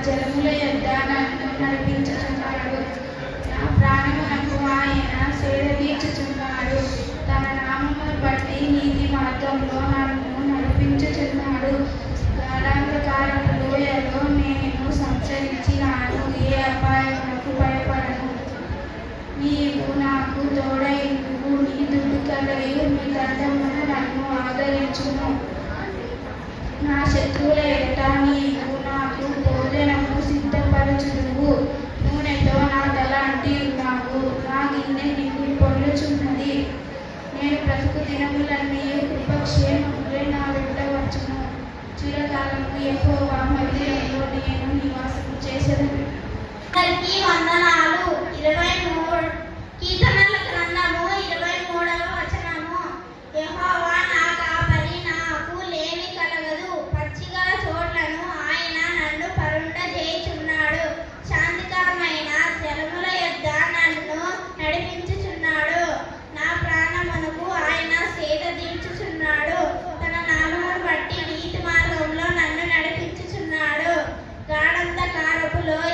జలముల యొద్ద నన్ను నడిపించుచున్నాడు. నా ప్రాణమునకు ఆయన సేద తీర్చుచున్నాడు. తన నామమును బట్టి నీతి మార్గంలో నన్ను నడిపించుచున్నాడు. గాఢాంధకారపు లోయలో నేను సంచరించినాను, ఏ అపాయమునకు భయపడను. నీవు నాకు తోడైందువు, నీ దుడ్డుకలయు నీ దండమును నన్ను ఆదరించును. నా శత్రువుల ఎదుట నీవు నాకు భోజనము సిద్ధపరచుదువు. నూనెతో నా తల అంటి ఉన్నావు, నా గిన్నె నిండి పొర్లుచున్నది. నేను బ్రతుకు దినములన్నీ కృపక్షేమములే నా వెంట వచ్చును. చిరకాలము యెహోవా మందిరంలో నేను నివాసము చేసేదను. అందరికీ వందనాలు. 23 కీర్తనల గ్రంథము 23వ వచనము. యెహోవా నా కాపరి, నాకు లేమి కలగదు. పచ్చిగల చోట్లను ఆయన నన్ను పరుండజేయుచున్నాడు. శాంతికరమైన జలముల యొద్ద నన్ను నడిపించుచున్నాడు. నా ప్రాణమునకు ఆయన సేద తీర్చుచున్నాడు. తన నామమును బట్టి నీతి మార్గంలో నన్ను నడిపించుచున్నాడు. గాఢాంధకారపు లోయ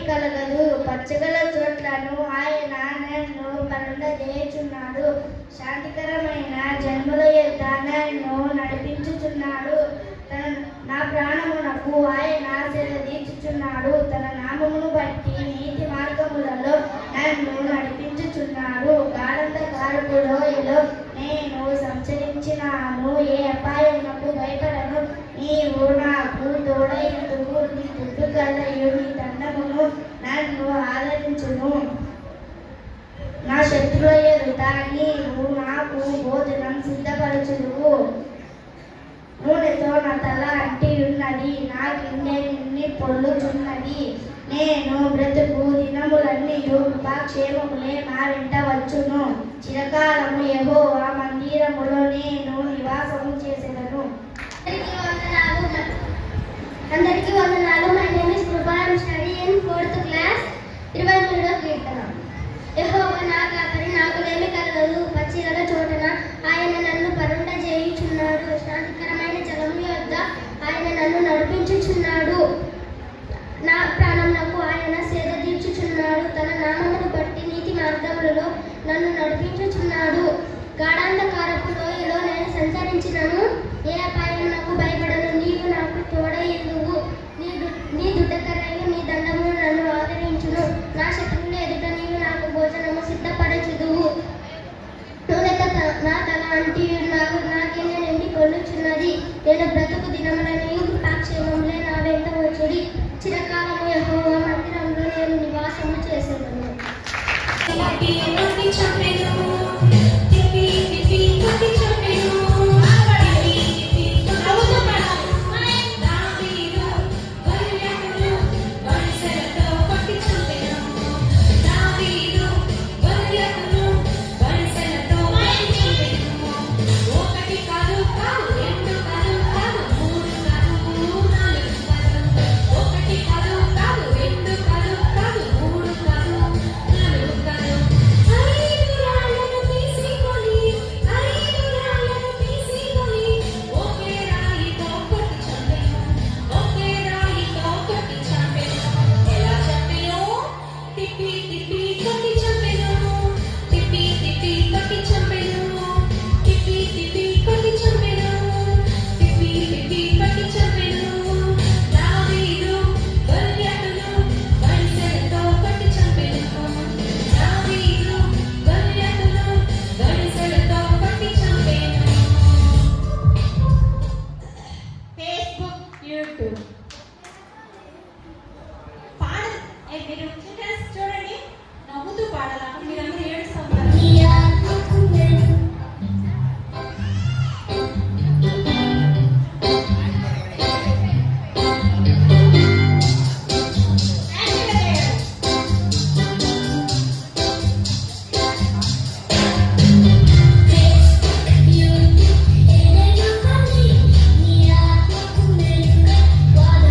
కలగదు. పచ్చగల చోట్లను ఆయన నన్ను పరుండజేయుచున్నాడు. శాంతికరమైన జన్మల యొద్ద నన్ను నడిపించుచున్నాడు. నా ప్రాణమునకు ఆయన సెలదీర్చుచున్నాడు. తన నామమును బట్టి నీతి మార్గములలో నన్ను నడిపించుచున్నాడు. గాఢంధకారపు లోయలో నేను సంచరించినాను, ఏ అపాయమునకు భయపడను. నీవు నాకు తోడైనందుకు నీ దుడ్డుగలయు నీ దండమును నన్ను ఆదరించును. నా శత్రుల ఎదుట నీవు నాకు భోజనం సిద్ధపరచుదువు. నూనెతో నా తల అంటి ఉన్నది, నా గిన్నె నిండి పొల్లుచున్నది. నేను బ్రతుకు దినములన్నీయు కృపాక్షేమములే నా వెంట వచ్చును. చిరకాలము యెహోవా మందిరములో నేను నివాసము చేసేదను. అందరికీ వందనాలు. My name is Krupa. I am studying in 4th class. 23వ కీర్తన. యెహోవా నా కాపరి, నాకు లేమి కలగదు. పచ్చిగల చోటన ఆయన నన్ను పరుండజేయుచున్నాడు. శాంతికరమైన జలము యొద్ద ఆయన నన్ను నడిపించుచున్నాడు. నా ప్రాణమునకు ఆయన సేద తీర్చుచున్నాడు. తన నామమును బట్టి నీతి మార్గములలో నన్ను నడిపించుచున్నాడు. గాఢాంధకారపు లోయలో నేను సంచరించినను, ఏ అపాయమునకు భయపడను. నీవు నాకు తోడైందువు. నీ దుడ్డకర్రయు నీ దండము నన్ను ఆదరించును. నా శత్రువుల ఎదుట నీవు నాకు భోజనము సిద్ధపరచుదువు. నూనెతో నా తల అంటి ఉన్నావు, నా గిన్నె నిండి పొల్లుచున్నది. నేను బ్రతుకు దినములనియు కృపాక్షేమములే నా వెంట వచ్చుడి. చిరకాలము యెహోవా మందిరంలో నేను నివాసము చేసేదను. చూడండి, నవ్వుతూ పాడాలి. మీరందరూ ఏడుస్తాం. వాద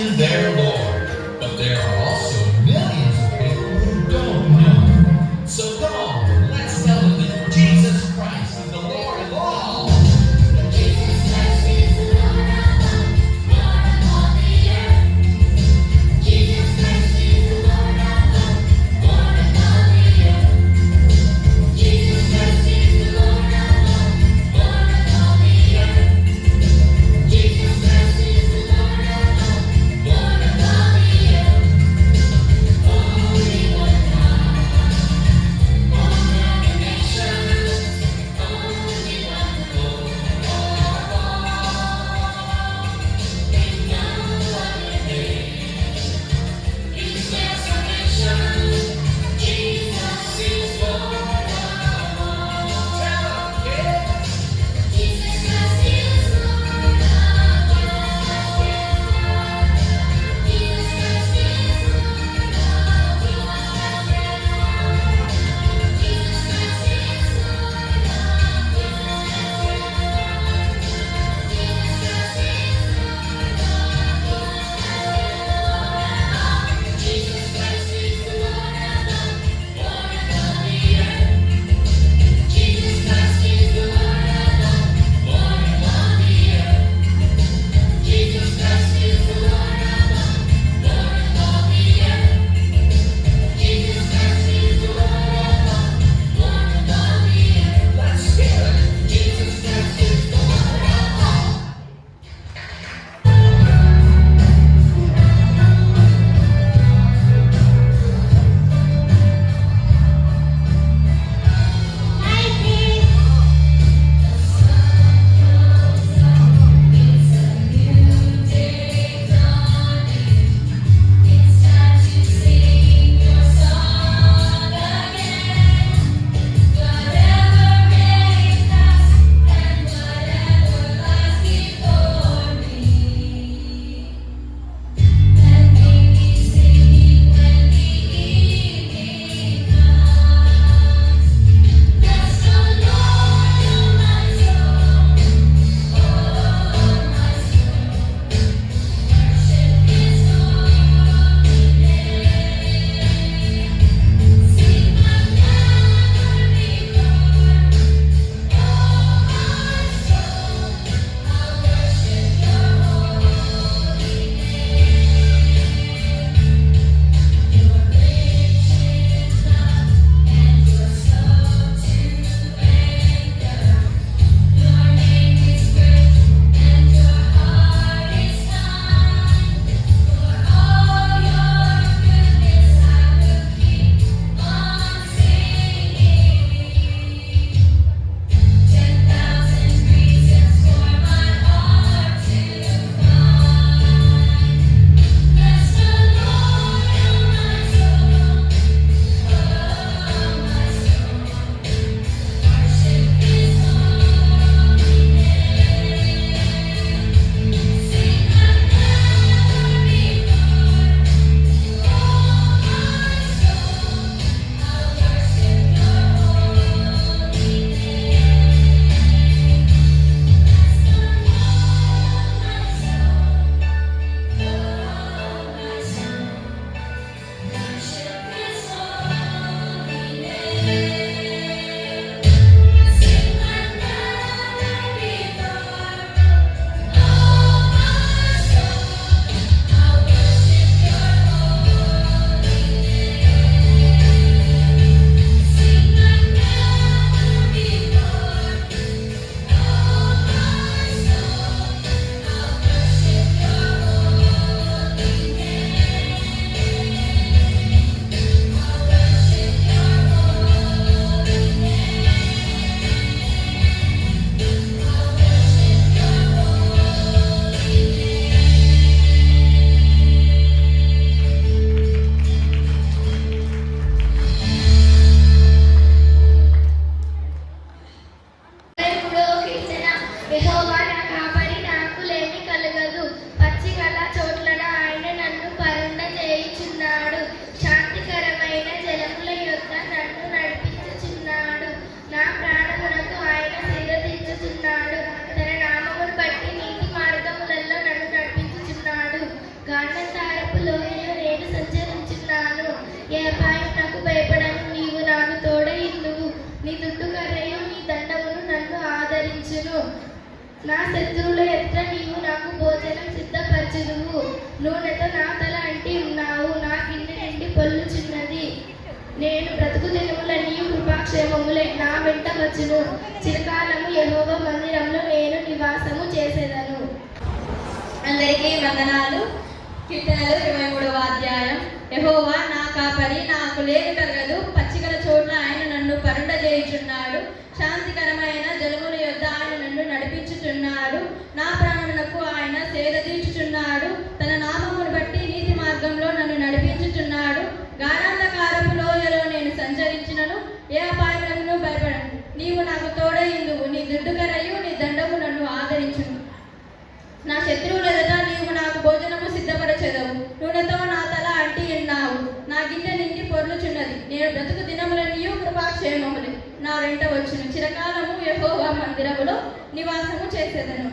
in their Lord. But there are also millions of people who don't know Him. So come on, let's tell them that Jesus Christ is the Lord of all. Jesus Christ is the Lord of all the earth. Jesus Christ is the Lord of all the earth. Jesus Christ is the Lord of all the earth. Jesus Christ is the Lord of all the earth. నా శత్రువుల ఎదుట నీవు నాకు భోజనం సిద్ధపరచుదువు. నూనెతో నా తల అంటి ఉన్నావు, నా గిన్నె నిండి పొల్లుచున్నది. నేను బ్రతుకు దినముల నీ కృపాక్షేమములే నా వెంట వచ్చును. చిరకాలము యెహోవా మందిరంలో నేను నివాసము చేసేదను. అందరికీ వందనాలు. కీర్తనలు 23వ అధ్యాయం. యెహోవా నా కాపరి, నాకు లేమి కలగదు. పచ్చికల చోట్ల ఆయన నన్ను పరుండజేయుచున్నాడు. శాంతికరమైన జలముల యొద్ద ఆయన నన్ను నడిపించుచున్నాడు. నా ప్రాణమునకు ఆయన సేద తీర్చుచున్నాడు. తన నామమును బట్టి నీతి మార్గంలో నన్ను నడిపించుచున్నాడు. గాఢాంధకారపు లోయలో నేను సంచరించినను ఏ అపాయములను భయపడను. నీవు నాకు తోడయిందువు. నీ దుడ్డుకరయు నీ దండము నన్ను ఆదరించును. నా శత్రువుల ఎదుట నీవు నాకు భోజనము సిద్ధపరచెదవు. నూనెతో నా తల అంటి ఉన్నావు, నా గిన్నె నిండి పొర్లుచున్నది. నేను బ్రతుకు దినములనియు కృపాక్షేమములే నా వెంట వచ్చును. చిరకాలము యెహోవా మందిరములో నివాసము చేసేదను.